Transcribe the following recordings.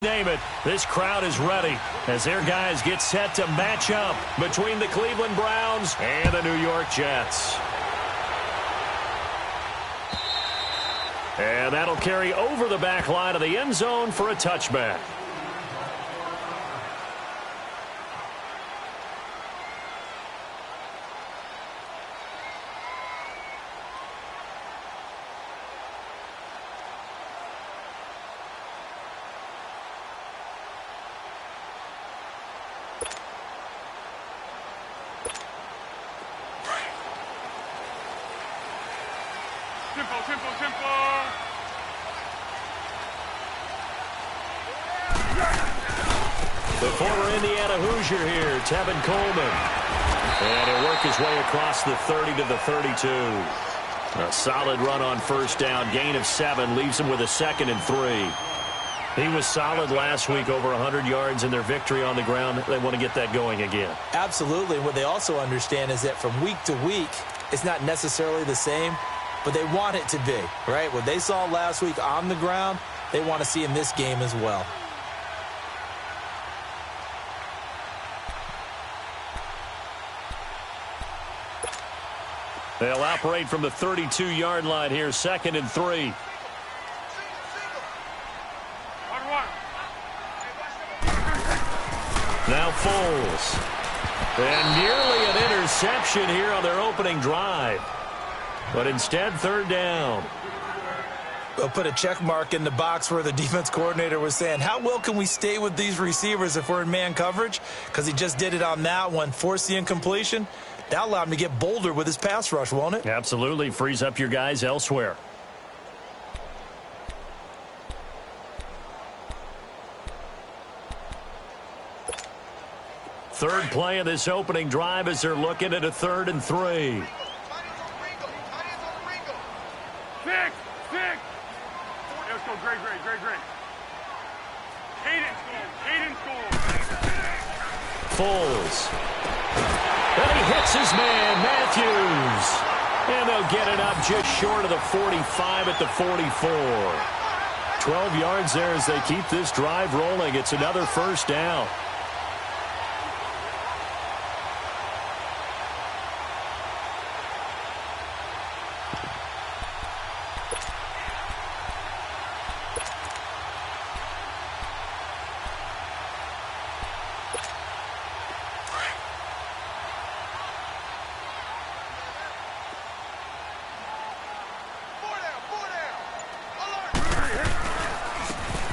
Name it, this crowd is ready as their guys get set to match up between the Cleveland Browns and the New York Jets. And that'll carry over the back line of the end zone for a touchback. The former Indiana Hoosier here, Tevin Coleman. And he'll work his way across the 30 to the 32. A solid run on first down. Gain of 7 leaves him with a 2nd and 3. He was solid last week, over 100 yards in their victory on the ground. They want to get that going again. Absolutely. What they also understand is that from week to week, it's not necessarily the same, but they want it to be, right? What they saw last week on the ground, they want to see in this game as well. They'll operate from the 32-yard line here, 2nd and 3. Now Foles. And nearly an interception here on their opening drive. But instead, 3rd down. They'll put a check mark in the box where the defense coordinator was saying, how well can we stay with these receivers if we're in man coverage? Because he just did it on that one, forced the incompletion. That'll allow him to get bolder with his pass rush, won't it? Absolutely. Frees up your guys elsewhere. Third play of this opening drive as they're looking at a 3rd and 3. Let's go, great. Hayden scores. Foles. And he hits his man, Matthews. And they'll get it up just short of the 45 at the 44. 12 yards there as they keep this drive rolling. It's another 1st down.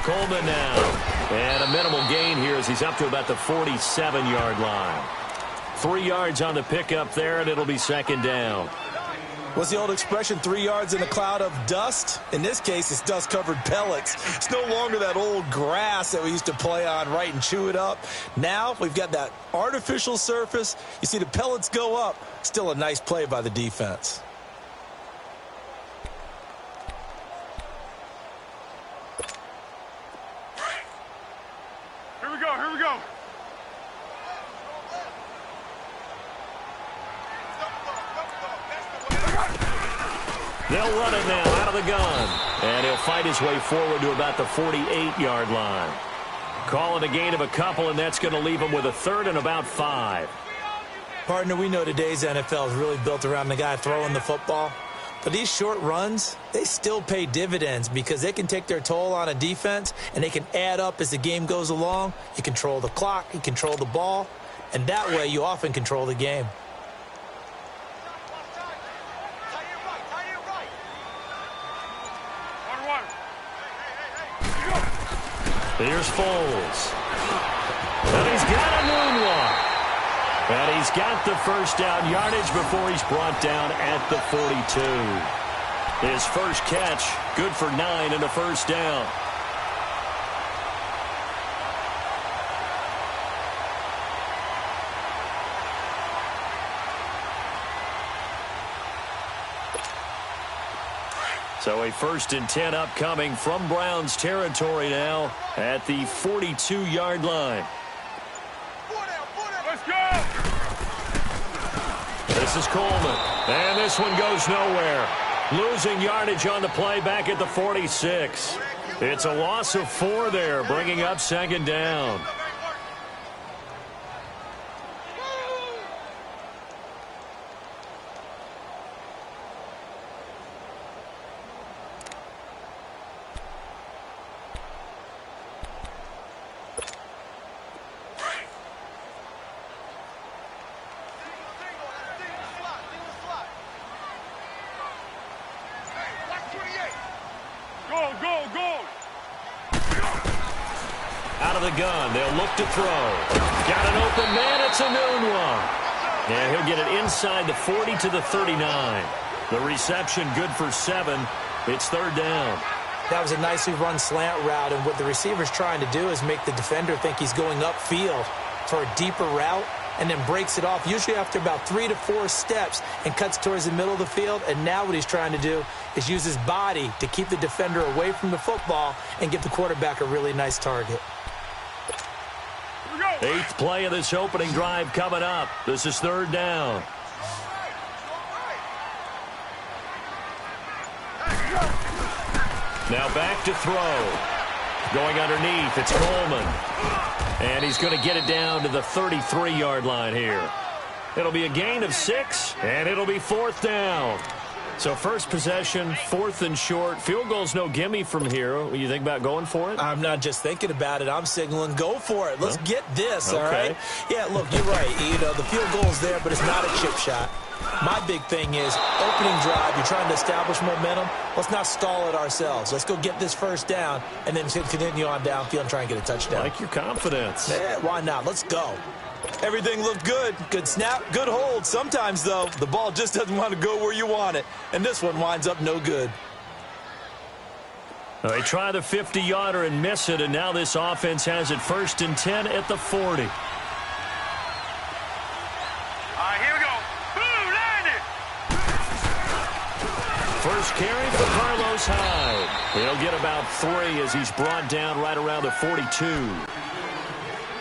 Coleman now. And a minimal gain here as he's up to about the 47-yard line. 3 yards on the pickup there, and it'll be 2nd down. What's the old expression, 3 yards in a cloud of dust? In this case, it's dust-covered pellets. It's no longer that old grass that we used to play on, right, and chew it up. Now we've got that artificial surface. You see the pellets go up. Still a nice play by the defense. Here we go. They'll run it now out of the gun. And he'll fight his way forward to about the 48-yard line. Calling a gain of a couple, and that's going to leave him with a 3rd and about 5. Partner, we know today's NFL is really built around the guy throwing the football. But these short runs, they still pay dividends because they can take their toll on a defense, and they can add up as the game goes along. You control the clock, you control the ball, and that way you often control the game. Here's Foles. And he's got a moonwalk. And he's got the 1st down yardage before he's brought down at the 42. His first catch, good for 9 and a 1st down. So a 1st and 10 upcoming from Browns territory now at the 42-yard line. Let's go! This is Coleman. And this one goes nowhere. Losing yardage on the play back at the 46. It's a loss of 4 there, bringing up second down. Out of the gun, they'll look to throw. Got an open man, it's a noon one. And he'll get it inside the 40 to the 39. The reception good for 7. It's third down. That was a nicely run slant route, and what the receiver's trying to do is make the defender think he's going upfield for a deeper route, and then breaks it off, usually after about 3 to 4 steps, and cuts towards the middle of the field. And now what he's trying to do is use his body to keep the defender away from the football and give the quarterback a really nice target. 8th play of this opening drive coming up. This is third down. Now back to throw. Going underneath, it's Coleman. And he's going to get it down to the 33-yard line here. It'll be a gain of 6, and it'll be 4th down. So first possession, 4th and short. Field goal's no gimme from here. What do you think about going for it? I'm not just thinking about it. I'm signaling go for it. Let's get this, okay. All right? Yeah, look, you're right. You know, the field goal's there, but it's not a chip shot. My big thing is opening drive. You're trying to establish momentum. Let's not stall it ourselves. Let's go get this first down and then continue on downfield and try and get a touchdown. Like your confidence. Yeah, why not? Let's go. Everything looked good. Good snap, good hold. Sometimes, though, the ball just doesn't want to go where you want it. And this one winds up no good. They try the 50-yarder and miss it, and now this offense has it 1st and 10 at the 40. All right, here we go. Boom, landed. First carry for Carlos Hyde. He'll get about 3 as he's brought down right around the 42.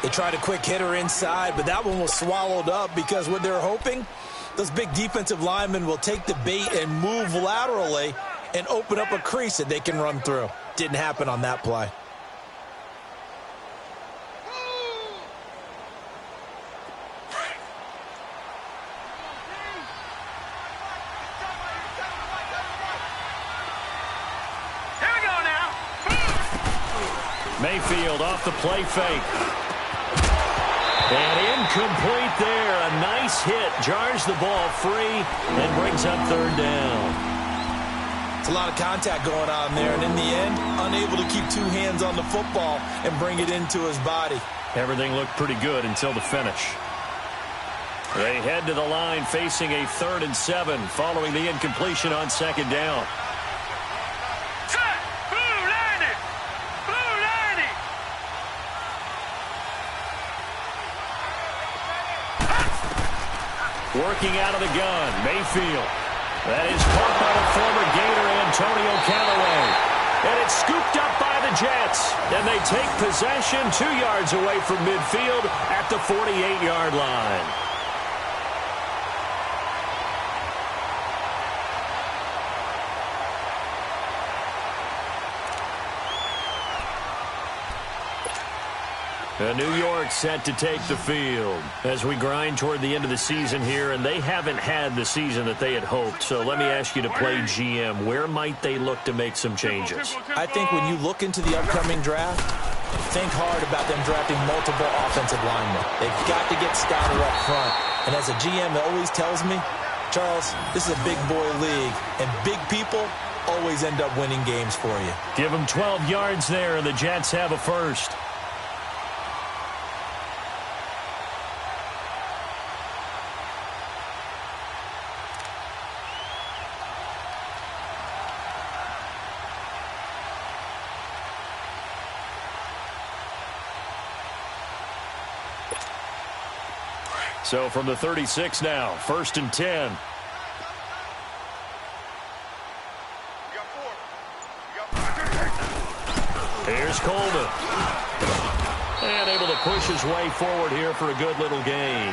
They tried a quick hitter inside, but that one was swallowed up because what they're hoping, those big defensive linemen will take the bait and move laterally and open up a crease that they can run through. Didn't happen on that play. Here we go now. Mayfield off the play fake. And incomplete there. A nice hit. Jars the ball free and brings up third down. It's a lot of contact going on there, and in the end, unable to keep 2 hands on the football and bring it into his body. Everything looked pretty good until the finish. They head to the line facing a 3rd and 7 following the incompletion on second down. Working out of the gun, Mayfield. That is caught by the former Gator Antonio Callaway. And it's scooped up by the Jets. And they take possession 2 yards away from midfield at the 48-yard line. New York set to take the field as we grind toward the end of the season here, and they haven't had the season that they had hoped. So let me ask you to play GM. Where might they look to make some changes? I think when you look into the upcoming draft, think hard about them drafting multiple offensive linemen. They've got to get stouter up front. And as a GM that always tells me, Charles, this is a big boy league, and big people always end up winning games for you. Give them 12 yards there, and the Jets have a first. So from the 36 now, 1st and 10. Here's Coleman. And able to push his way forward here for a good little gain.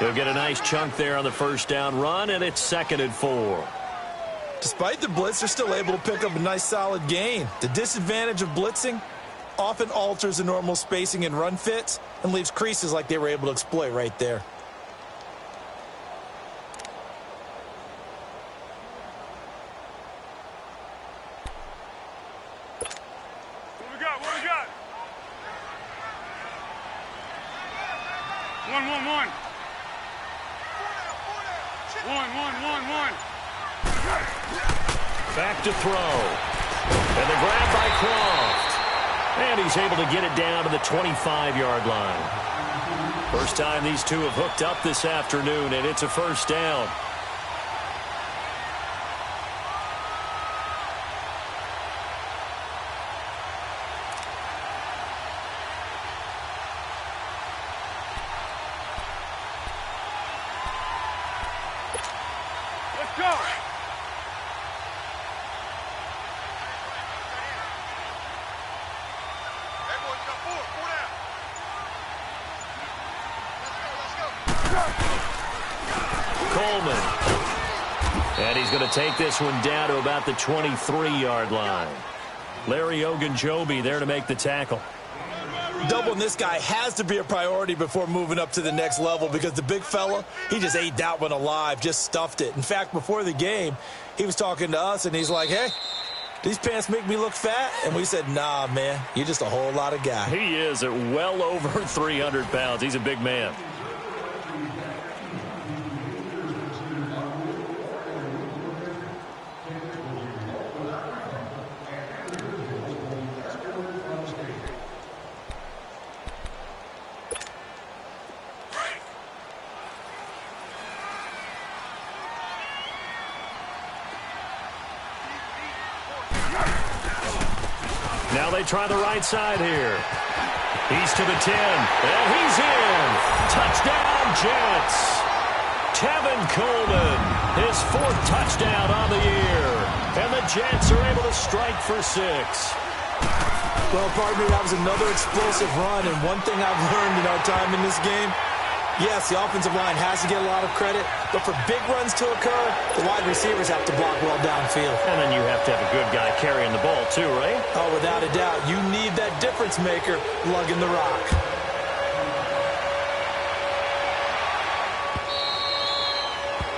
He'll get a nice chunk there on the first down run, and it's 2nd and 4. Despite the blitz, they're still able to pick up a nice solid gain. The disadvantage of blitzing often alters the normal spacing and run fits and leaves creases like they were able to exploit right there. What we got? What we got? 1-1-1. 1-1-1-1. Back to throw. And the grab by Croft. And he's able to get it down to the 25-yard line. First time these two have hooked up this afternoon, and it's a first down. Let's go. Coleman. And he's going to take this one down to about the 23-yard line. Larry Ogunjobi there to make the tackle. Doubling this guy has to be a priority before moving up to the next level because the big fella, he just ate that one alive, just stuffed it. In fact, before the game, he was talking to us, and he's like, hey, these pants make me look fat? And we said, nah, man, you're just a whole lot of guy. He is at well over 300 pounds. He's a big man. Now they try the right side here. He's to the 10, and he's in. Touchdown, Jets. Tevin Coleman, his 4th touchdown on the year. And the Jets are able to strike for 6. Well, pardon me, that was another explosive run, and one thing I've learned in our time in this game, yes, the offensive line has to get a lot of credit, but for big runs to occur, the wide receivers have to block well downfield. And then you have to have a good guy carrying the ball too, right? Oh, without a doubt. You need that difference maker lugging the rock.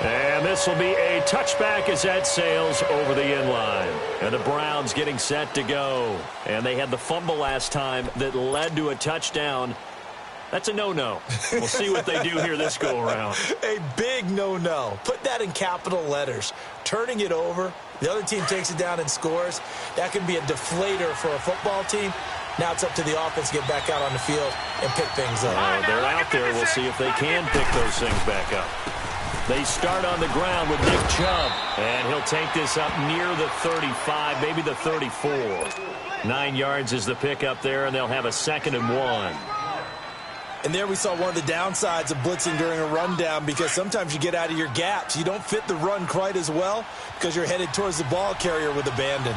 And this will be a touchback as that sails over the inline. And the Browns getting set to go. And they had the fumble last time that led to a touchdown. That's a no-no. We'll see what they do here this go-around. A big no-no. Put that in capital letters. Turning it over, the other team takes it down and scores. That can be a deflator for a football team. Now it's up to the offense to get back out on the field and pick things up. They're out there. We'll see if they can pick those things back up. They start on the ground with Nick Chubb. And he'll take this up near the 35, maybe the 34. 9 yards is the pickup there, and they'll have a 2nd and 1. And there we saw one of the downsides of blitzing during a rundown because sometimes you get out of your gaps. You don't fit the run quite as well because you're headed towards the ball carrier with abandon.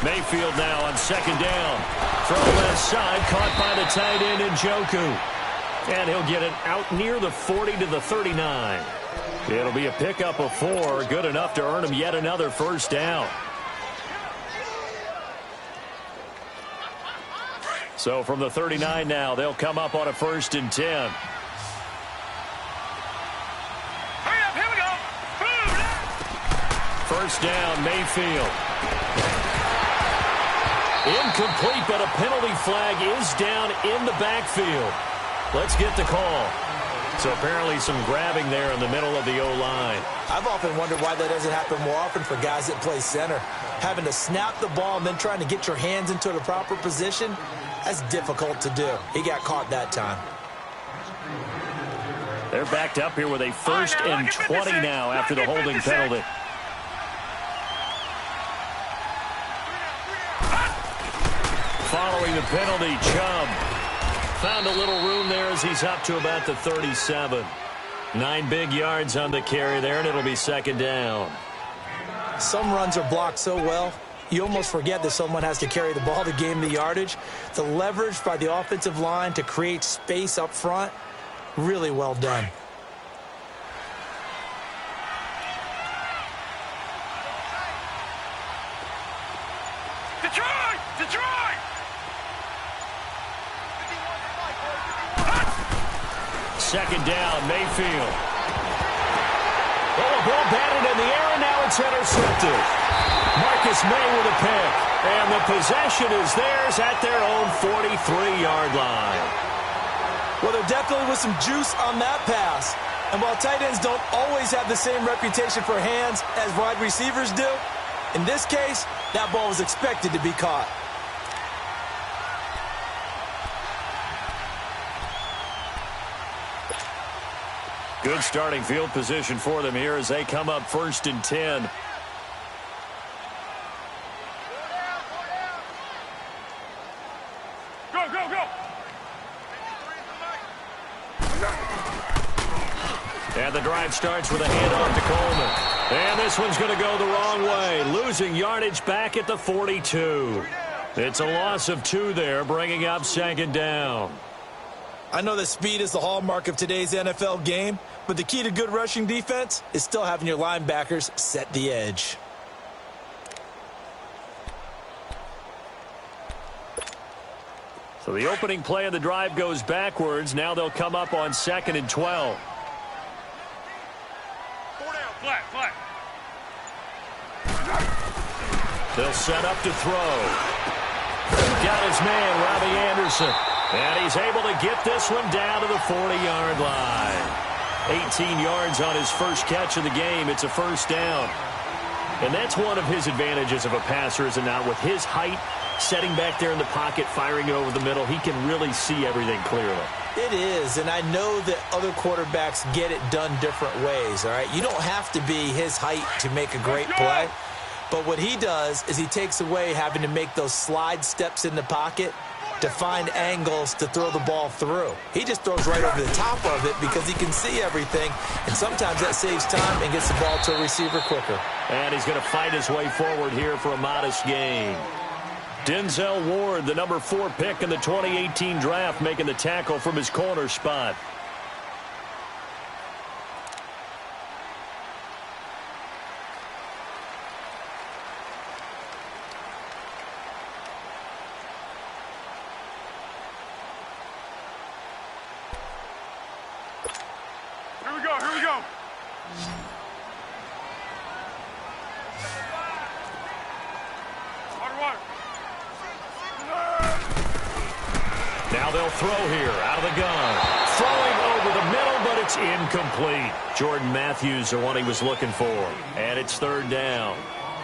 Mayfield now on 2nd down. From left side, caught by the tight end Njoku. And he'll get it out near the 40 to the 39. It'll be a pickup of 4, good enough to earn him yet another first down. So from the 39 now, they'll come up on a 1st and 10. Hurry up, here we go. Boom. First down, Mayfield. Incomplete, but a penalty flag is down in the backfield. Let's get the call. So apparently some grabbing there in the middle of the O-line. I've often wondered why that doesn't happen more often for guys that play center. Having to snap the ball and then trying to get your hands into the proper position, that's difficult to do. He got caught that time. They're backed up here with a 1st and 20 now after the holding penalty. Following the penalty, Chubb found a little room there as he's up to about the 37. 9 big yards on the carry there, and it'll be 2nd down. Some runs are blocked so well, you almost forget that someone has to carry the ball to gain the yardage. The leverage by the offensive line to create space up front, really well done. second down, Mayfield. Oh, a ball batted in the air, and now it's intercepted. Marcus May with a pick. And the possession is theirs at their own 43-yard line. Well, there definitely was some juice on that pass. And while tight ends don't always have the same reputation for hands as wide receivers do, in this case, that ball was expected to be caught. Good starting field position for them here as they come up 1st and 10. Go, go, go. And the drive starts with a handoff to Coleman. And this one's going to go the wrong way, losing yardage back at the 42. It's a loss of 2 there, bringing up 2nd down. I know that speed is the hallmark of today's NFL game, but the key to good rushing defense is still having your linebackers set the edge. So the opening play of the drive goes backwards. Now they'll come up on 2nd and 12. Flat, flat. They'll set up to throw. Got his man, Robbie Anderson. And he's able to get this one down to the 40-yard line. 18 yards on his first catch of the game. It's a 1st down. And that's one of his advantages of a passer, is it not? With his height, setting back there in the pocket, firing it over the middle, he can really see everything clearly. It is, and I know that other quarterbacks get it done different ways, all right? You don't have to be his height to make a great play. But what he does is he takes away having to make those slide steps in the pocket to find angles to throw the ball through. He just throws right over the top of it because he can see everything, and sometimes that saves time and gets the ball to a receiver quicker. And he's going to fight his way forward here for a modest gain. Denzel Ward, the number 4 pick in the 2018 draft, making the tackle from his corner spot. Here we go, here we go. Water, water. Now they'll throw here out of the gun. Throwing over the middle, but it's incomplete. Jordan Matthews, the one he was looking for. And it's 3rd down.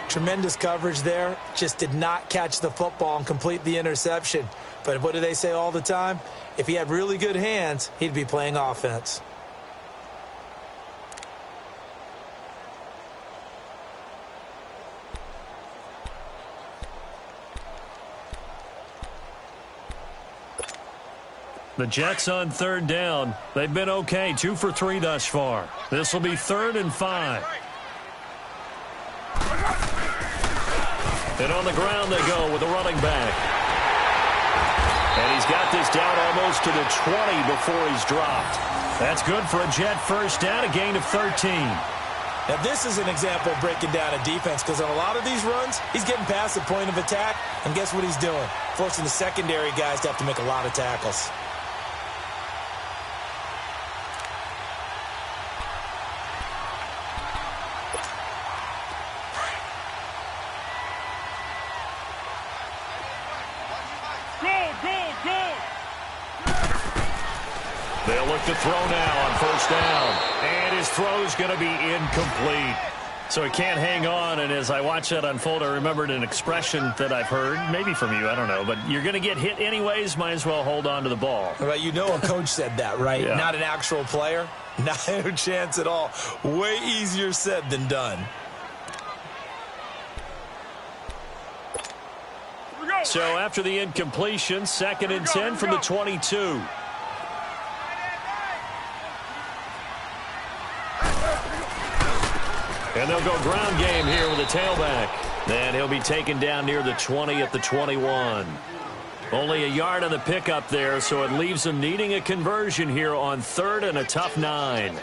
Tremendous coverage there. Just did not catch the football and complete the interception. But what do they say all the time? If he had really good hands, he'd be playing offense. The Jets on 3rd down. They've been okay, 2 for 3 thus far. This will be 3rd and 5. And on the ground they go with the running back. And he's got this down almost to the 20 before he's dropped. That's good for a Jet 1st down, a gain of 13. Now, this is an example of breaking down a defense, because on a lot of these runs, he's getting past the point of attack, and guess what he's doing? Forcing the secondary guys to have to make a lot of tackles. They'll look to throw now on 1st down. And his throw's going to be incomplete. So he can't hang on, and as I watch that unfold, I remembered an expression that I've heard, maybe from you, I don't know, but you're going to get hit anyways, might as well hold on to the ball. Right, you know a coach said that, right? Yeah. Not an actual player. Not a chance at all. Way easier said than done. So after the incompletion, 2nd and 10 from the 22. And they'll go ground game here with a tailback. And he'll be taken down near the 20 at the 21. Only a yard on the pickup there, so it leaves them needing a conversion here on 3rd and a tough 9.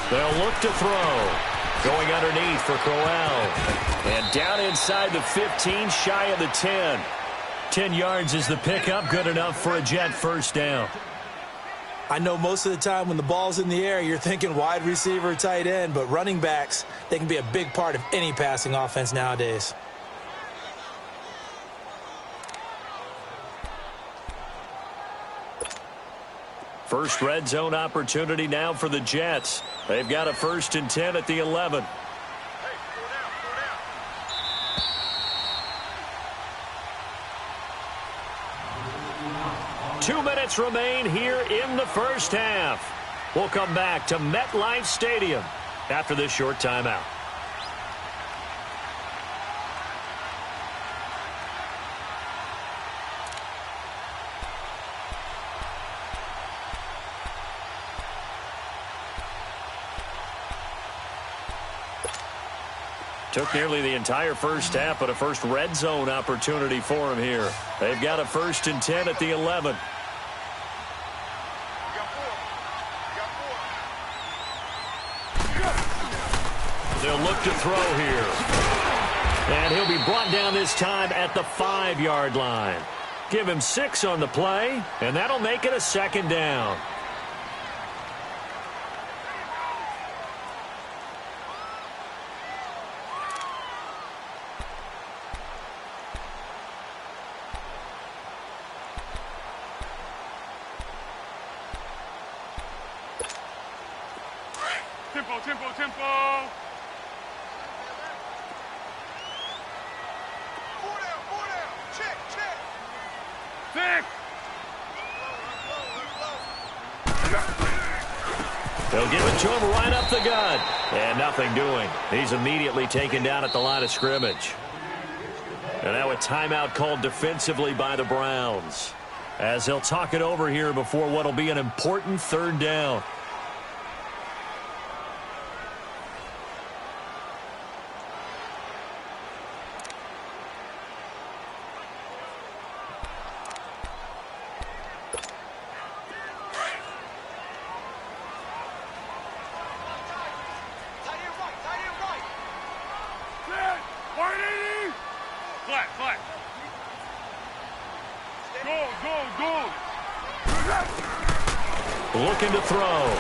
They'll look to throw. Going underneath for Crowell. And down inside the 15, shy of the 10. 10 yards is the pickup, good enough for a Jet first down. I know most of the time when the ball's in the air, you're thinking wide receiver, tight end, but running backs, they can be a big part of any passing offense nowadays. First red zone opportunity now for the Jets. They've got a 1st and 10 at the 11. 2 minutes remain here in the first half. We'll come back to MetLife Stadium after this short timeout. Took nearly the entire first half, but a first red zone opportunity for him here. They've got a 1st and 10 at the 11. They'll look to throw here. And he'll be brought down this time at the 5-yard line. Give him 6 on the play, and that'll make it a 2nd down. Tempo, tempo, tempo. Four down. Check. Thick. They'll give it to him right up the gut. And nothing doing. He's immediately taken down at the line of scrimmage. And now a timeout called defensively by the Browns, as they'll talk it over here before what will be an important 3rd down. Flat. Go. Looking to throw.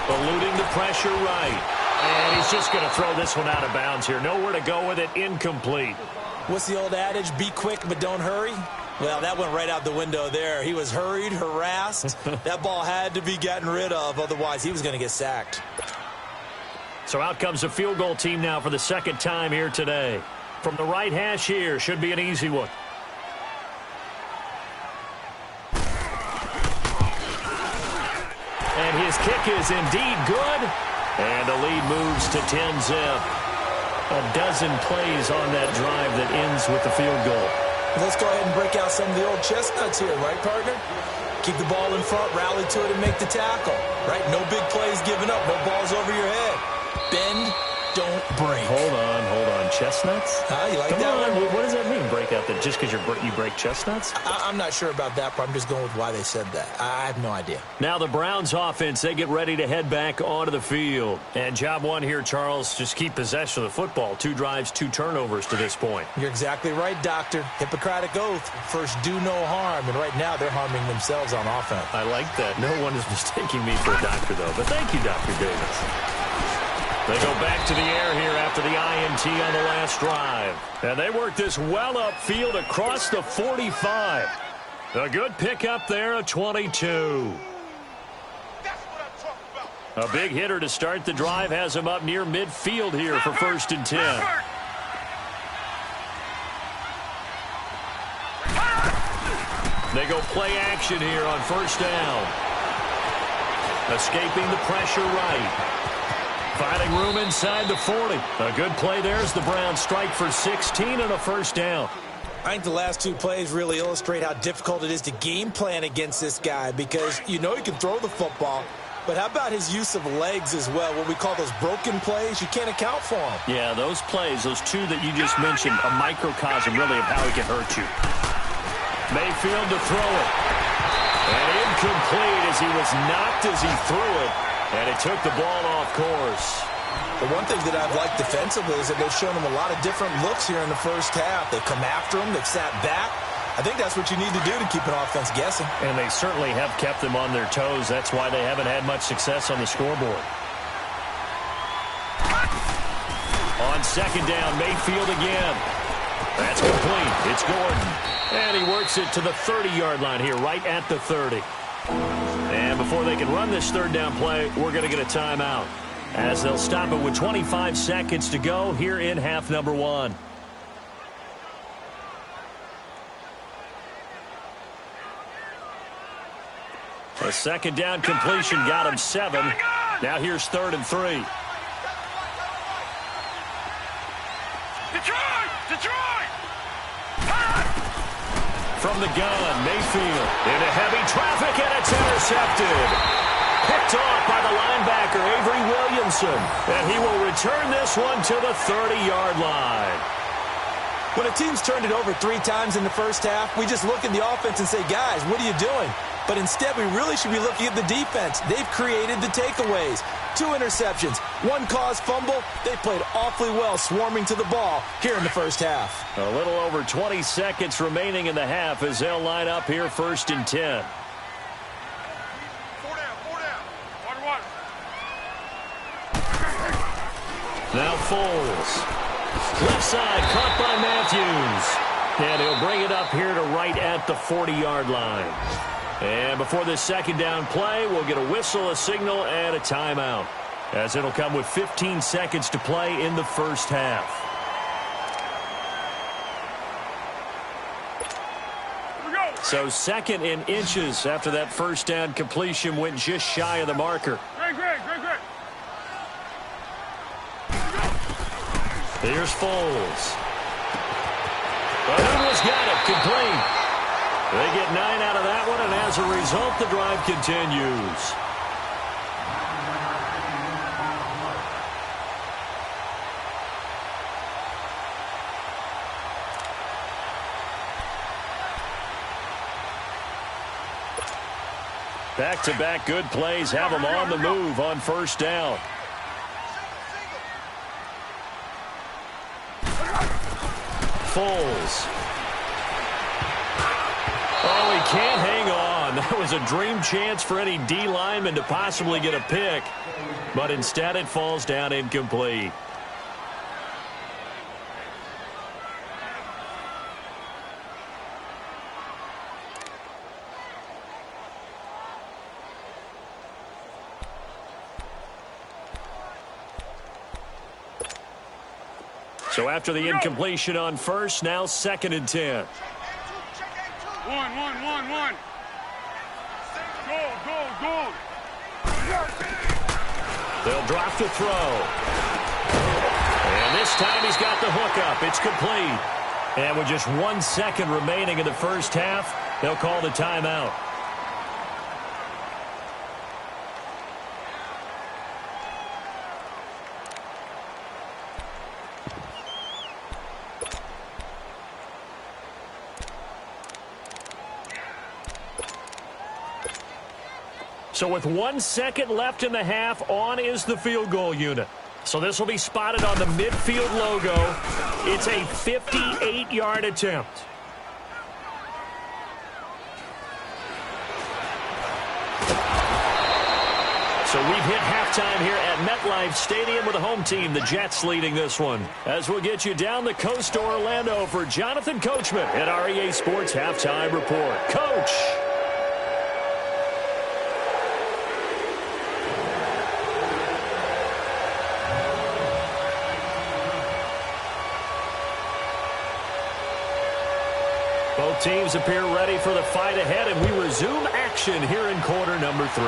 Eluding the pressure right. And he's just going to throw this one out of bounds here. Nowhere to go with it. Incomplete. What's the old adage? Be quick, but don't hurry. Well, that went right out the window there. He was hurried, harassed. That ball had to be gotten rid of. Otherwise, he was going to get sacked. So out comes the field goal team now for the 2nd time here today. From the right hash here, should be an easy one. And his kick is indeed good. And the lead moves to 10-zip. A dozen plays on that drive that ends with the field goal. Let's go ahead and break out some of the old chestnuts here, right, partner? Keep the ball in front, rally to it, and make the tackle. Right? No big plays given up, no balls over your head. Bend, don't break. Hold on. Chestnuts? You like Come that on. one? What does that mean, break out that just because you break chestnuts? I'm not sure about that, but I'm just going with why they said that. I have no idea. Now the Browns offense, they get ready to head back onto the field. And job one here, Charles, just keep possession of the football. 2 drives, 2 turnovers to this point. You're exactly right, Doctor. Hippocratic oath. First, do no harm. And right now, they're harming themselves on offense. I like that. No one is mistaking me for a doctor, though. But thank you, Dr. Davis. They go back to the air here after the INT on the last drive. And they work this well upfield across the 45. A good pickup there, a 22. That's what I'm talking about. A big hitter to start the drive has him up near midfield here for 1st and 10. They go play action here on 1st down. Escaping the pressure right. Finding room inside the 40. A good play there as the Browns strike for 16 and a 1st down. I think the last 2 plays really illustrate how difficult it is to game plan against this guy because you know he can throw the football, but how about his use of legs as well? What we call those broken plays, you can't account for them. Yeah, those plays, those 2 that you just mentioned, a microcosm really of how he can hurt you. Mayfield to throw it. And incomplete as he was knocked as he threw it. And it took the ball off course. The one thing that I've liked defensively is that they've shown them a lot of different looks here in the first half. They've come after them. They've sat back. I think that's what you need to do to keep an offense guessing. And they certainly have kept them on their toes. That's why they haven't had much success on the scoreboard. On second down, Mayfield again. That's complete. It's Gordon. And he works it to the 30-yard line here, right at the 30. And before they can run this third down play, we're going to get a timeout, as they'll stop it with 25 seconds to go here in half number one. A second down completion got him 7. Now here's 3rd and 3. Detroit! From the gun, Mayfield into heavy traffic, and it's intercepted. Picked off by the linebacker, Avery Williamson. And he will return this one to the 30-yard line. When a team's turned it over 3 times in the first half, we just look at the offense and say, guys, what are you doing? But instead, we really should be looking at the defense. They've created the takeaways. 2 interceptions, 1 caused fumble. They played awfully well swarming to the ball here in the first half. A little over 20 seconds remaining in the half as they'll line up here 1st and 10. 4 down. Water. Now Foles. Left side, caught by Matthews. And he'll bring it up here to right at the 40-yard line. And before this second down play, we'll get a whistle, a signal, and a timeout, as it'll come with 15 seconds to play in the first half. Here we go. So 2nd and inches after that first down completion went just shy of the marker. Great. Here's Foles. Who's got it? Complete. They get 9 out of that one, and as a result, the drive continues. Back-to-back good plays have them on the move on first down. Foles. Oh, he can't hang on. That was a dream chance for any D lineman to possibly get a pick, but instead it falls down incomplete. So after the incompletion on first, now 2nd and 10. One. Go. They'll drop to throw. And this time he's got the hook up. It's complete. And with just 1 second remaining in the first half, they'll call the timeout. So with 1 second left in the half, on is the field goal unit. So this will be spotted on the midfield logo. It's a 58-yard attempt. So we've hit halftime here at MetLife Stadium with the home team, the Jets, leading this one. As we'll get you down the coast to Orlando for Jonathan Coachman at REA Sports Halftime Report. Coach. Both teams appear ready for the fight ahead, and we resume action here in quarter number 3.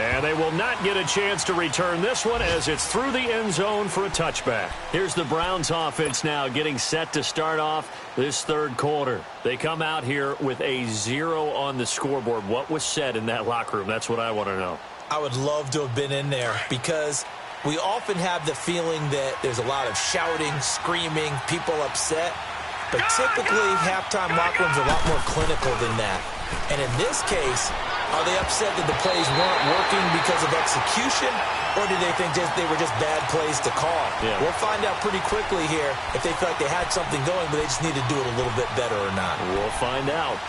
And they will not get a chance to return this one as it's through the end zone for a touchback. Here's the Browns offense now getting set to start off this third quarter. They come out here with a 0 on the scoreboard. What was said in that locker room? That's what I want to know. I would love to have been in there because we often have the feeling that there's a lot of shouting, screaming, people upset. But typically, halftime locker rooms are a lot more clinical than that. And in this case, Are they upset that the plays weren't working because of execution, or do they think they were just bad plays to call? Yeah. We'll find out pretty quickly here if they feel like they had something going, but they just need to do it a little bit better or not. We'll find out.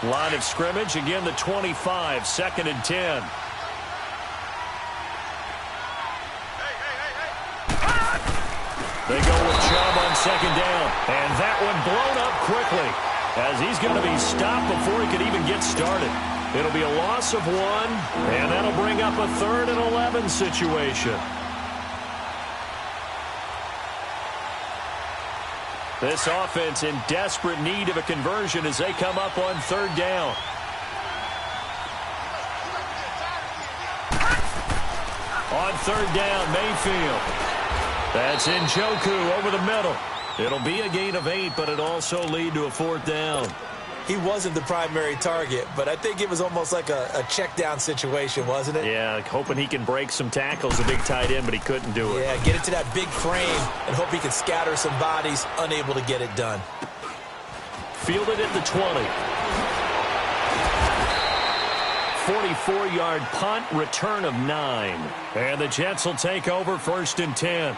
Line of scrimmage, again the 25, 2nd and 10. They go with Chubb on 2nd down. And that one blown up quickly as he's going to be stopped before he could even get started. It'll be a loss of 1, and that'll bring up a 3rd and 11 situation. This offense in desperate need of a conversion as they come up on 3rd down. On 3rd down, Mayfield. That's Njoku over the middle. It'll be a gain of 8, but it also lead to a 4th down. He wasn't the primary target, but I think it was almost like a check down situation, wasn't it? Yeah, hoping he can break some tackles, a big tight end, but he couldn't do it. Yeah, get it to that big frame and hope he can scatter some bodies, unable to get it done. Fielded at the 20. 44-yard punt, return of 9. And the Jets will take over 1st and 10.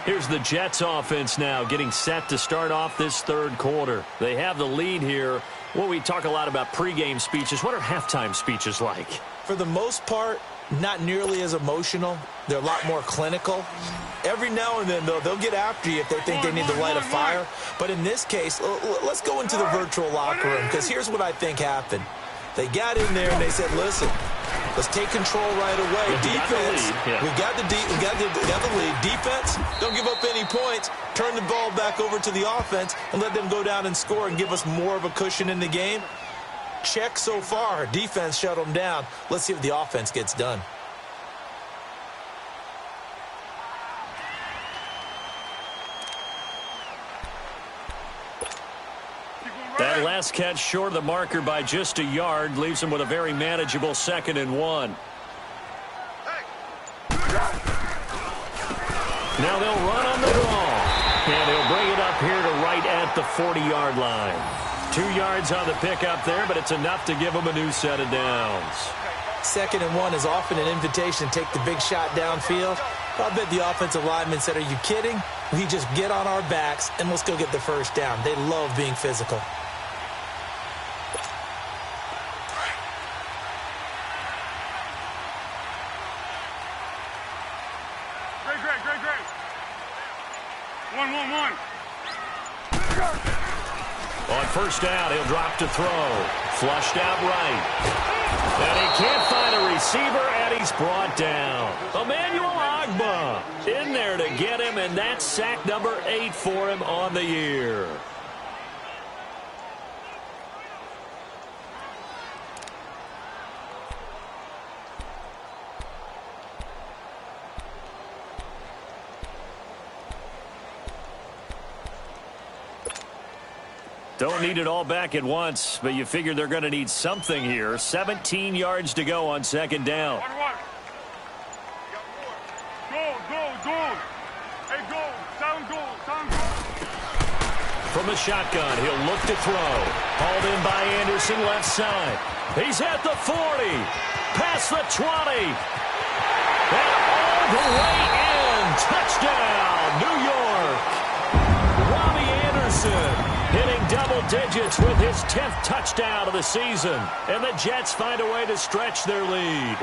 Here's the Jets offense now getting set to start off this 3rd quarter. They have the lead here. Well, we talk a lot about pregame speeches. What are halftime speeches like? For the most part, not nearly as emotional. They're a lot more clinical. Every now and then, though, they'll get after you if they think they need to light a fire. But in this case, let's go into the virtual locker room, because here's what I think happened. They got in there and they said, listen, let's take control right away. Defense, we got the lead. Defense, don't give up any points. Turn the ball back over to the offense and let them go down and score and give us more of a cushion in the game. Check so far. Defense shut them down. Let's see if the offense gets done. That last catch short of the marker by just a yard leaves him with a very manageable 2nd and 1. Now they'll run on the draw. And he'll bring it up here to right at the 40-yard line. 2 yards on the pickup there, but it's enough to give him a new set of downs. 2nd and 1 is often an invitation to take the big shot downfield. I bet the offensive lineman said, are you kidding? We just get on our backs and let's go get the 1st down. They love being physical. Great. 1. On 1st down, he'll drop to throw. Flushed out right. And he can't find a receiver, and he's brought down. Emmanuel Ogbah in there to get him, and that's sack number 8 for him on the year. Don't need it all back at once, but you figure they're going to need something here. 17 yards to go on 2nd down. Go. Hey, go. Sound go. From the shotgun, he'll look to throw. Hauled in by Anderson, left side. He's at the 40. Past the 20. And all the way in. Touchdown, New York. Robbie Anderson hitting double digits with his 10th touchdown of the season. And the Jets find a way to stretch their lead.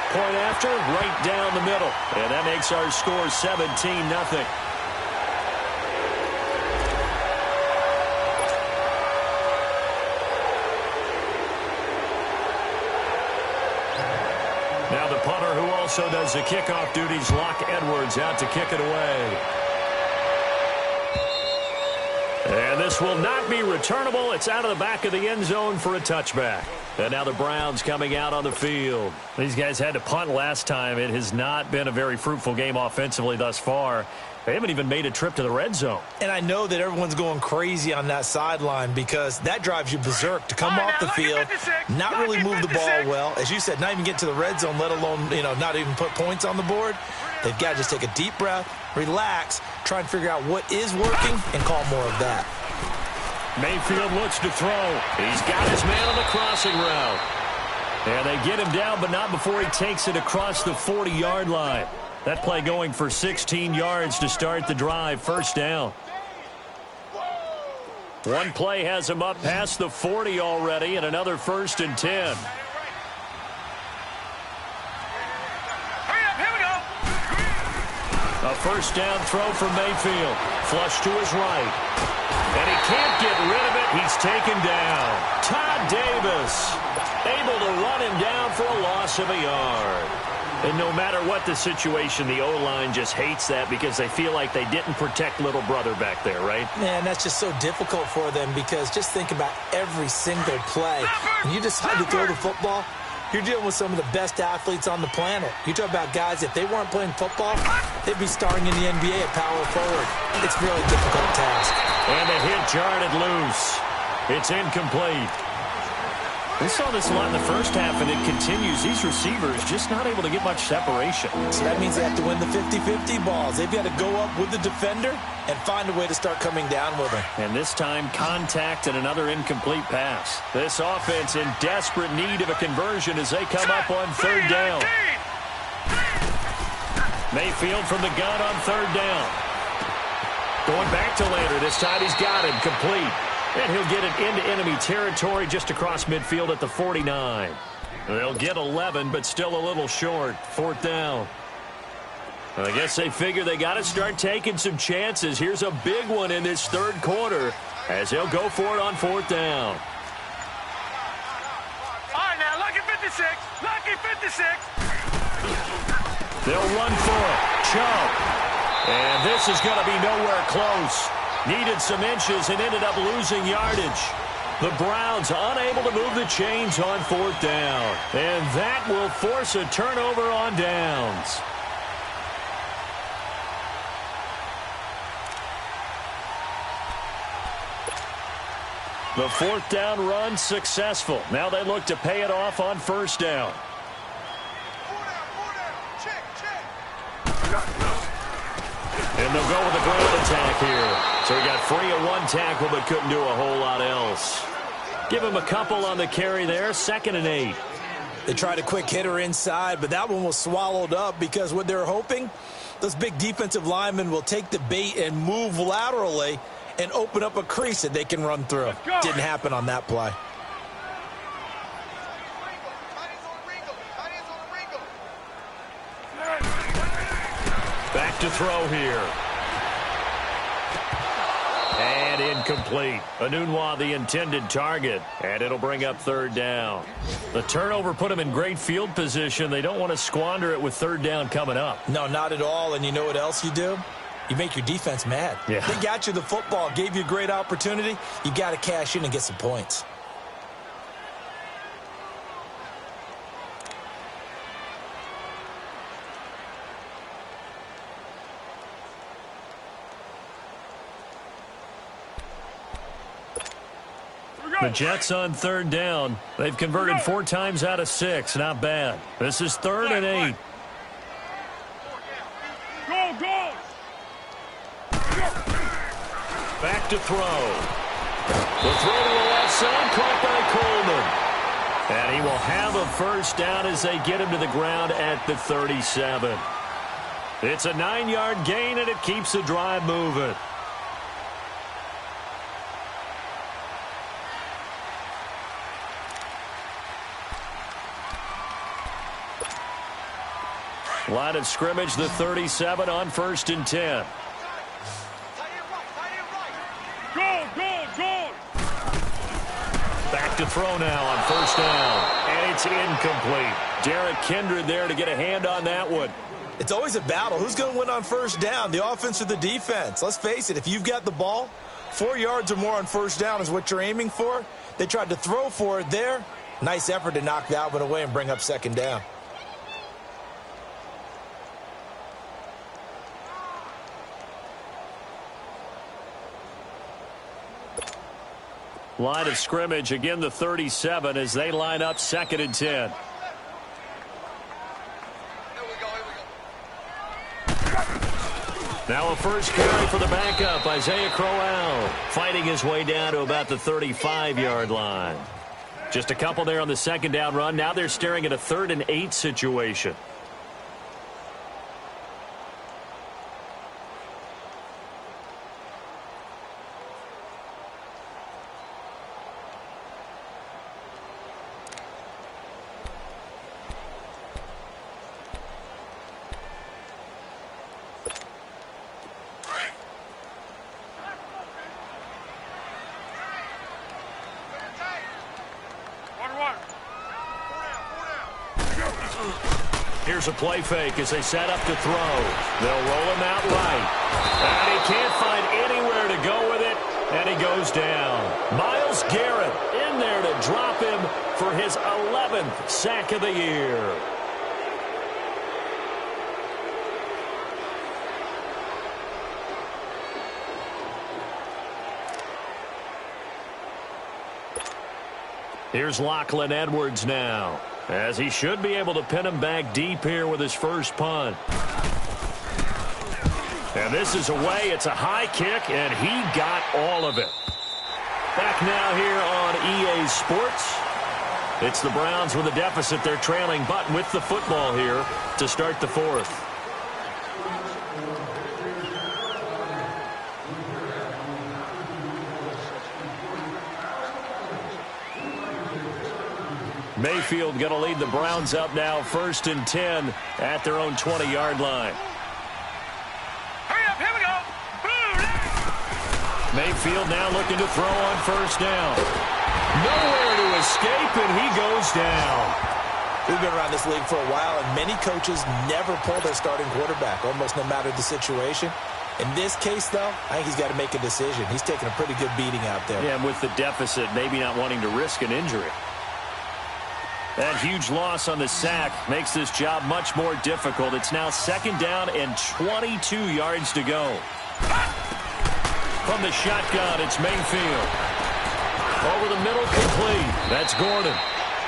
Point after, right down the middle. And that makes our score 17-0. Now the punter, who also does the kickoff duties, Locke Edwards, out to kick it away. And this will not be returnable. It's out of the back of the end zone for a touchback. And now the Browns coming out on the field. These guys had to punt last time. It has not been a very fruitful game offensively thus far. They haven't even made a trip to the red zone. And I know that everyone's going crazy on that sideline because that drives you berserk to come off the field, not really move the ball well. As you said, not even get to the red zone, let alone, not even put points on the board. They've got to just take a deep breath, relax, try and figure out what is working, and call more of that. Mayfield looks to throw. He's got his man on the crossing route. And they get him down, but not before he takes it across the 40-yard line. That play going for 16 yards to start the drive. First down. One play has him up past the 40 already, and another 1st and 10. A first down throw for Mayfield. Flush to his right. And he can't get rid of it. He's taken down. Todd Davis able to run him down for a loss of a yard. And no matter what the situation, the O-line just hates that because they feel like they didn't protect little brother back there, right? Man, that's just so difficult for them because just think about every single play. When you decide to throw the football, you're dealing with some of the best athletes on the planet. You talk about guys, if they weren't playing football, they'd be starring in the NBA at power forward. It's a really difficult task. And the hit jarred it loose. It's incomplete. We saw this a lot in the first half, and it continues. These receivers just not able to get much separation. So that means they have to win the 50-50 balls. They've got to go up with the defender and find a way to start coming down with him. And this time, contact and another incomplete pass. This offense in desperate need of a conversion as they come up on 3rd down. Mayfield from the gun on 3rd down. Going back to Lander. This time he's got it complete. And he'll get it into enemy territory just across midfield at the 49. They'll get 11, but still a little short. 4th down. I guess they figure they got to start taking some chances. Here's a big one in this 3rd quarter as they'll go for it on 4th down. All right, now, lucky 56. Lucky 56. They'll run for it. Chubb. And this is going to be nowhere close. Needed some inches and ended up losing yardage. The Browns unable to move the chains on 4th down. And that will force a turnover on downs. The 4th down run successful. Now they look to pay it off on 1st down. And they'll go with the ground attack here. So he got free of one tackle but couldn't do a whole lot else. Give him a couple on the carry there. 2nd and 8. They tried a quick hitter inside, but that one was swallowed up because what they're hoping, those big defensive linemen will take the bait and move laterally and open up a crease that they can run through. Didn't happen on that play. Back to throw here. And incomplete. Enunwa the intended target. And it'll bring up 3rd down. The turnover put them in great field position. They don't want to squander it with 3rd down coming up. No, not at all. And you know what else you do? You make your defense mad. Yeah. They got you the football, gave you a great opportunity. You got to cash in and get some points. The Jets on 3rd down. They've converted 4 times out of 6. Not bad. This is 3rd and 8. Go. Back to throw. The throw to the left side, caught by Coleman. And he will have a 1st down as they get him to the ground at the 37. It's a 9-yard gain, and it keeps the drive moving. Line of scrimmage, the 37 on 1st and 10. Go. Back to throw now on 1st down. And it's incomplete. Derek Kindred there to get a hand on that one. It's always a battle. Who's going to win on 1st down, the offense or the defense? Let's face it, if you've got the ball, 4 yards or more on 1st down is what you're aiming for. They tried to throw for it there, Nice effort to knock that one away and bring up second down. Line of scrimmage, again the 37 as they line up 2nd and 10. Now a first carry for the backup, Isaiah Crowell, fighting his way down to about the 35-yard line. Just a couple there on the 2nd down run. Now they're staring at a 3rd and 8 situation. Here's a play fake as they set up to throw. They'll roll him out right. And he can't find anywhere to go with it, and he goes down. Myles Garrett in there to drop him for his 11th sack of the year. Here's Lachlan Edwards now, as he should be able to pin him back deep here with his first punt. And this is away. It's a high kick, and he got all of it. Back now here on EA Sports. It's the Browns with a deficit. They're trailing, but with the football here to start the 4th. Mayfield going to lead the Browns up now, 1st and 10 at their own 20-yard line. Hurry up, here we go. Mayfield now looking to throw on 1st down. Nowhere to escape, and he goes down. We've been around this league for a while, and many coaches never pull their starting quarterback, almost no matter the situation. In this case, though, I think he's got to make a decision. He's taking a pretty good beating out there. Yeah, and with the deficit, maybe not wanting to risk an injury. That huge loss on the sack makes this job much more difficult. It's now 2nd down and 22 yards to go. From the shotgun, it's Mayfield. Over the middle, complete. That's Gordon.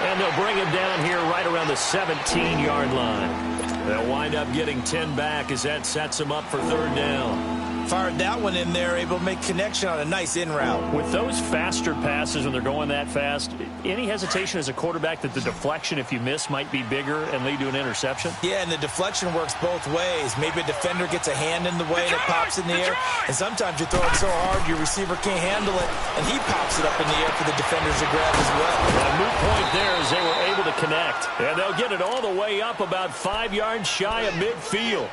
And they'll bring him down here right around the 17-yard line. They'll wind up getting 10 back as that sets him up for 3rd down. Fired that one in there, able to make connection on a nice in route. With those faster passes when they're going that fast, any hesitation as a quarterback that the deflection, if you miss, might be bigger and lead to an interception? Yeah, and the deflection works both ways. Maybe a defender gets a hand in the way and it pops in the air. And sometimes you throw it so hard your receiver can't handle it, and he pops it up in the air for the defenders to grab as well. A moot point there as they were able to connect. And they'll get it all the way up about 5 yards shy of midfield.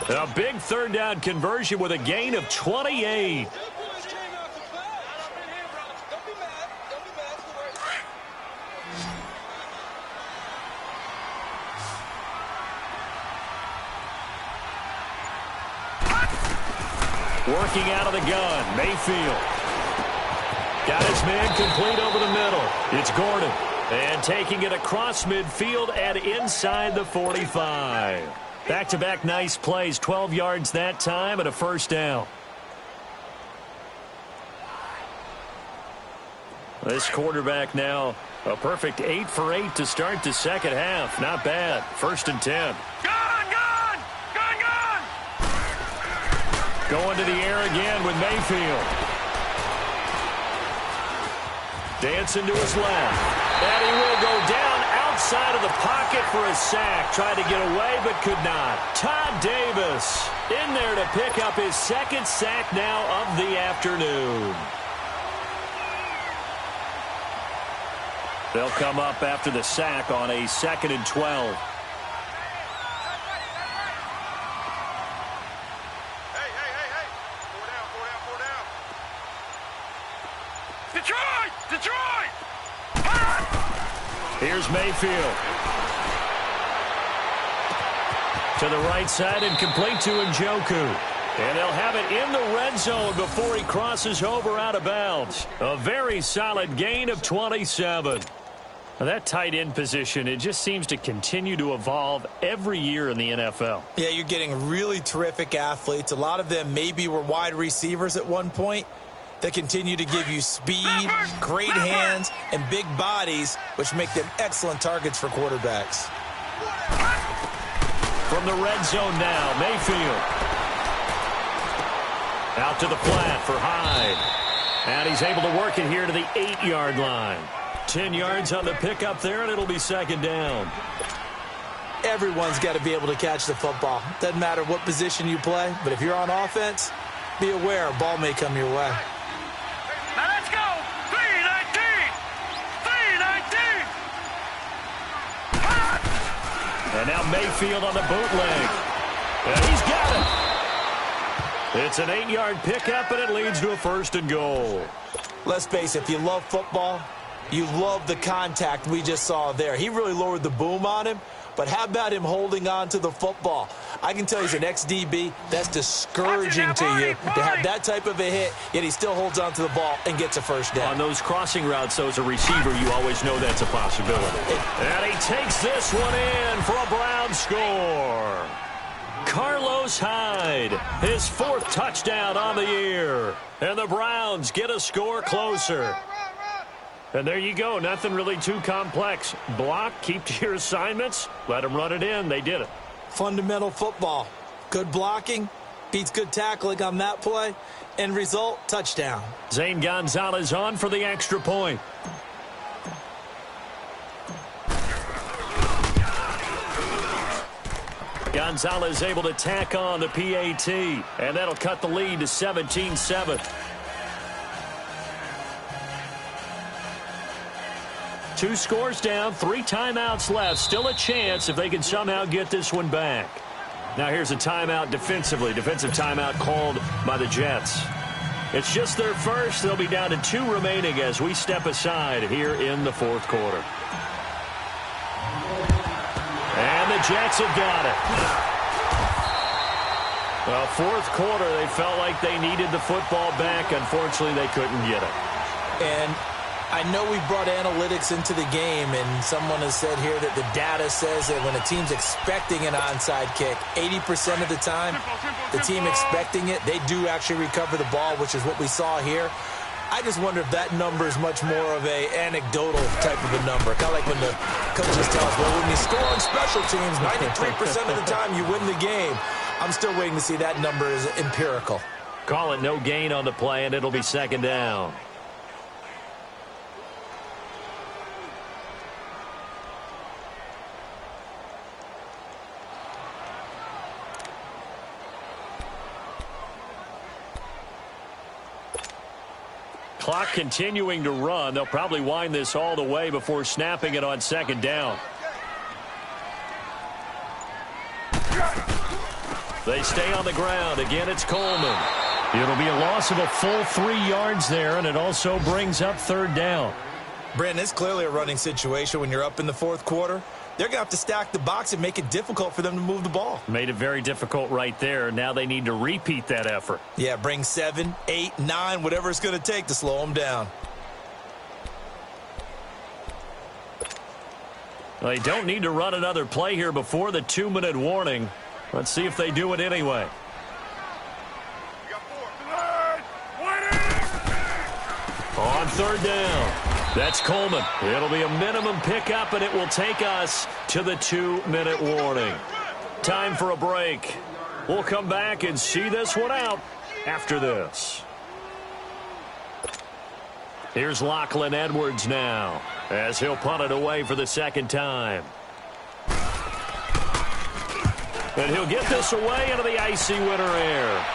A big 3rd down conversion with a gain of 28. Working out of the gun, Mayfield. Got his man complete over the middle. It's Gordon. And taking it across midfield and inside the 45. Back-to-back nice plays, 12 yards that time and a 1st down. This quarterback now a perfect 8 for 8 to start the 2nd half. Not bad. 1st and 10. Going to the air again with Mayfield. Dancing to his left. And he will go down outside of the pocket for a sack. Tried to get away but could not. Todd Davis in there to pick up his 2nd sack now of the afternoon. They'll come up after the sack on a 2nd and 12. Here's Mayfield. To the right side and complete to Njoku. And they'll have it in the red zone before he crosses over out of bounds. A very solid gain of 27. That tight end position, it just seems to continue to evolve every year in the NFL. Yeah, you're getting really terrific athletes. A lot of them maybe were wide receivers at one point that continue to give you speed, great hands, and big bodies, which make them excellent targets for quarterbacks. From the red zone now, Mayfield. Out to the flat for Hyde. And he's able to work it here to the 8-yard line. 10 yards on the pickup there, and it'll be second down. Everyone's got to be able to catch the football. Doesn't matter what position you play, but if you're on offense, be aware a ball may come your way. Now let's go. 319. 319. And now Mayfield on the bootleg. And he's got it. It's an 8-yard pickup, and it leads to a first and goal. Let's face it, if you love football, you love the contact we just saw there. He really lowered the boom on him, but how about him holding on to the football? I can tell he's an ex-DB. That's discouraging to you to have that type of a hit, yet he still holds on to the ball and gets a first down. On those crossing routes, though, as a receiver, you always know that's a possibility. And he takes this one in for a Brown score. Carlos Hyde, his 4th touchdown on the year. And the Browns get a score closer. And there you go. Nothing really too complex. Block, keep to your assignments, let them run it in. They did it. Fundamental football. Good blocking, beats good tackling on that play. End result, touchdown. Zane Gonzalez on for the extra point. Gonzalez able to tack on the PAT, and that'll cut the lead to 17-7. 2 scores down, 3 timeouts left. Still a chance if they can somehow get this one back. Now here's a timeout defensively. Defensive timeout called by the Jets. It's just their first. They'll be down to 2 remaining as we step aside here in the 4th quarter. And the Jets have got it. Well, 4th quarter, they felt like they needed the football back. Unfortunately, they couldn't get it. And I know we brought analytics into the game, and someone has said here that the data says that when a team's expecting an onside kick, 80% of the time, the team expecting it, they do actually recover the ball, which is what we saw here. I just wonder if that number is much more of a anecdotal type of a number. Kind of like when the coaches tell us, well, when you score on special teams, 93% of the time you win the game. I'm still waiting to see that number is empirical. Call it no gain on the play, and it'll be second down. Clock continuing to run. They'll probably wind this all the way before snapping it on second down. They stay on the ground. Again, it's Coleman. It'll be a loss of a full 3 yards there, and it also brings up third down. Brandon, it's clearly a running situation when you're up in the 4th quarter. They're going to have to stack the box and make it difficult for them to move the ball. Made it very difficult right there. Now they need to repeat that effort. Yeah, bring 7, 8, 9, whatever it's going to take to slow them down. Well, they don't need to run another play here before the 2-minute warning. Let's see if they do it anyway. On third down, that's Coleman. It'll be a minimum pickup, and it will take us to the 2-minute warning. Time for a break. We'll come back and see this one out after this. Here's Lachlan Edwards now as he'll punt it away for the 2nd time. And he'll get this away into the icy winter air.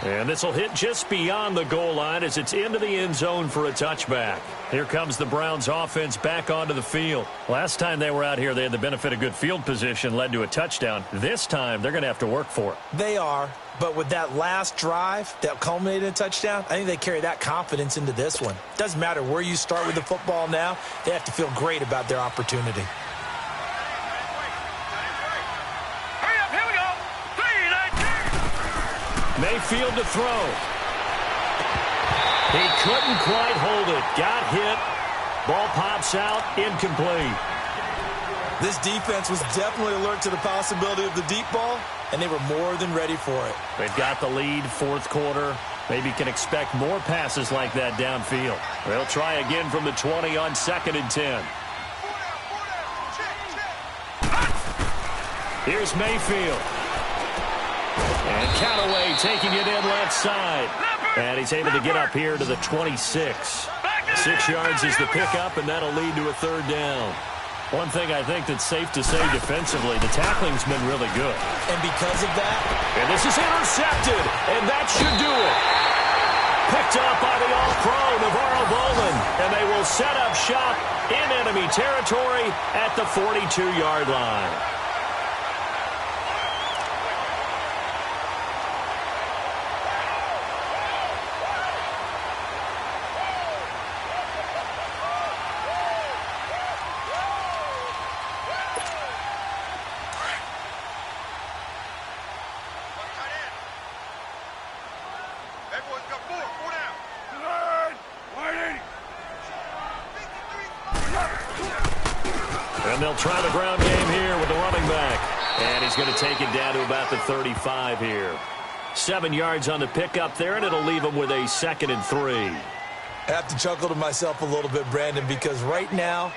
And this will hit just beyond the goal line as it's into the end zone for a touchback. Here comes the Browns offense back onto the field. Last time they were out here, they had the benefit of good field position, led to a touchdown. This time, they're going to have to work for it. They are, but with that last drive that culminated in a touchdown, I think they carry that confidence into this one. Doesn't matter where you start with the football now, they have to feel great about their opportunity. Mayfield to throw. He couldn't quite hold it. Got hit Ball pops out, incomplete. This defense was definitely alert to the possibility of the deep ball, and they were more than ready for it. They've got the lead, fourth quarter. Maybe can expect more passes like that downfield. They'll try again from the 20 on 2nd and 10. Here's Mayfield. And Callaway taking it in left side. And he's able to get up here to the 26. 6 yards is the pickup, and that'll lead to a 3rd down. One thing I think that's safe to say defensively, the tackling's been really good. And because of that... And this is intercepted, and that should do it. Picked up by the All-Pro, Navarro Bowman. And they will set up shop in enemy territory at the 42-yard line. And they'll try the ground game here with the running back. And he's going to take it down to about the 35 here. 7 yards on the pickup there, and it'll leave him with a 2nd and 3. I have to chuckle to myself a little bit, Brandon, because right now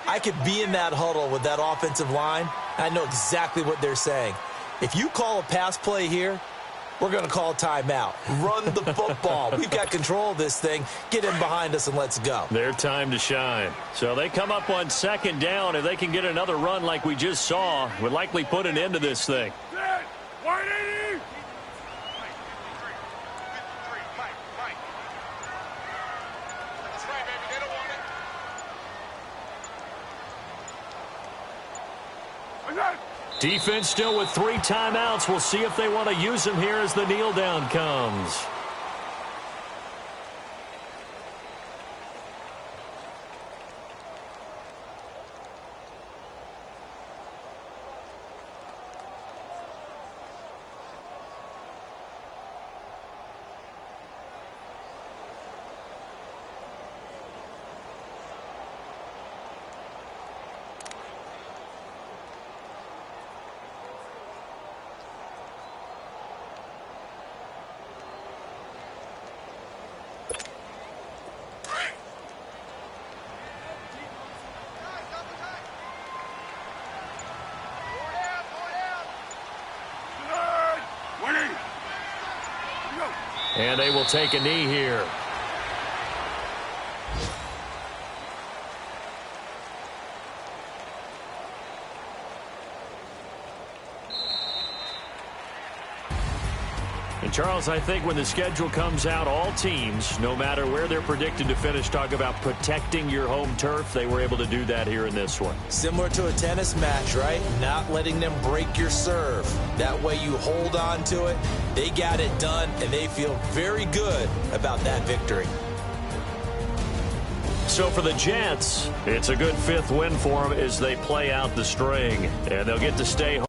I could be in that huddle with that offensive line. I know exactly what they're saying. If you call a pass play here, we're going to call timeout. Run the football. We've got control of this thing. Get in behind us and let's go. Their time to shine. So they come up on 2nd down. If they can get another run like we just saw, would likely put an end to this thing. Defense still with 3 timeouts. We'll see if they want to use them here as the kneel down comes. And they will take a knee here. And Charles, I think when the schedule comes out, all teams, no matter where they're predicted to finish, talk about protecting your home turf. They were able to do that here in this one. Similar to a tennis match, right? Not letting them break your serve. That way you hold on to it. They got it done, and they feel very good about that victory. So for the Jets, it's a good 5th win for them as they play out the string. And they'll get to stay home.